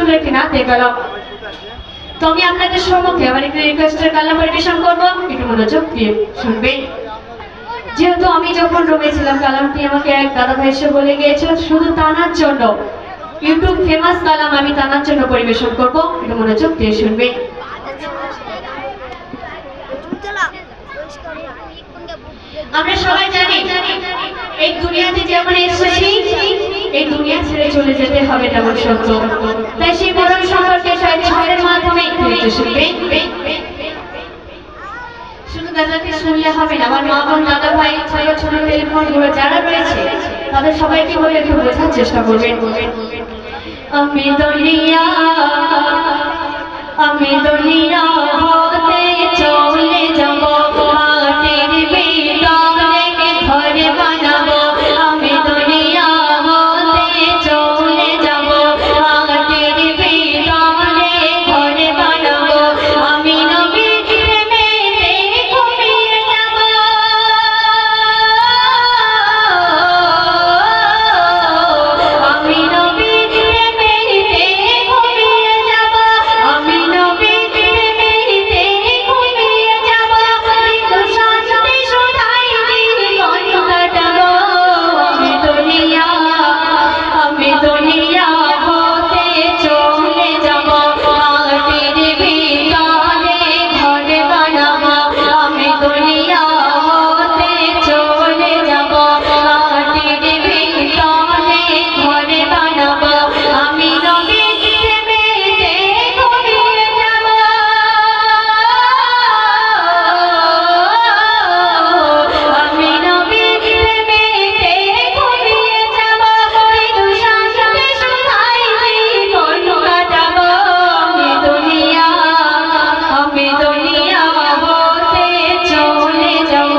সুন্দর একটি নাতে গেলাম। তো আমি আপনাদের সম্মুখে আমার একটি রিকোয়েস্টের গালা পরিবেশন করবো, একটু মনোযোগ দিয়ে শুনবেন। যেহেতু আমি যখন রয়েছিলাম কালামটি আমাকে এক দাদা ভাই এসে বলে গিয়েছিল শুধু তানার জন্য, ইউটিউব ফেমাস কালাম আমি তানার জন্য পরিবেশন করবো, একটু মনোযোগ দিয়ে শুনবেন। আমরা সবাই জানি এই দুনিয়াতে যেমন এসেছি এই দুনিয়া ছেড়ে চলে যেতে হবে তেমন সত্য। তাই সেই মরণ সম্পর্কে সাহিত্যের মাধ্যমে একটু শুনবে। শুধু দাদাকে শুনলে হবে না, আমার মা বোন দাদা ভাই ছোট ছোট টেলিফোন গুলো যারা রয়েছে তাদের সবাইকে বলে একটু বোঝার চেষ্টা করবেন। আমি দুনিয়া হতে চলে যাব, মাটির ভিতরে ঘর বানাবো। আমি দুনিয়া হতে চলে যাব, মাটির ভিতরে ঘর বানাবো। আমি নবীর প্রেমেতে ঘুমিয়ে যাব, আমি নবীর প্রেমেতে ঘুমিয়ে যাব, আমি নবীর প্রেমেতে ঘুমিয়ে যাব। কিন্তু শান্তি সুধাই জীবন কাটাবো। আমি দুনিয়া হতে চলে যাব, মাটির ভিতরে ঘর বানাবো। আমি দুনিয়া হতে চলে যাব, মাটির ভিতরে ঘর বানাবো। আমি নবীর প্রেমেতে ঘুমিয়ে যাব, আমি নবীর প্রেমেতে ঘুমিয়ে যাব। কিন্তু শান্তি সুধাই জীবন কাটাবো। আমি দুনিয়া হতে চলে যাব।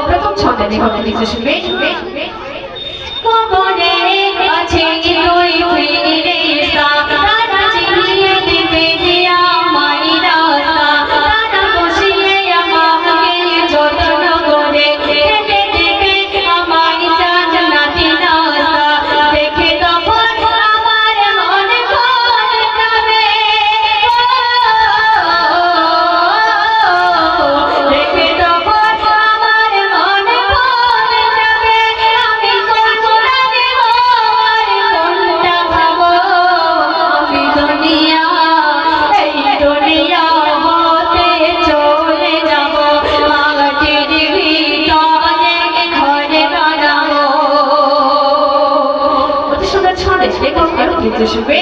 প্রথম ছন্দে দেখে শুনবে। কবরে আছে তুই ফিরে এসা, তারা চিনিয়ে দেবে আমায় রাস্তা। তারা বসিয়ে আমাকে যত্ন করে খেতে দেবে আমায় জান্নাতি নাস্তা। দেখে তখন আমার মন ভরে যাবে, দেখে তখন আমার মন ভরে যাবে। আমি কোনটা নেব আর কোনটা খাবো। আমি দুনিয়া হতে চলে যাব, মাটির ভিতরে ঘর বানাবো। অতি সুন্দর ছন্দে লেখক আরো গীত শুনবে।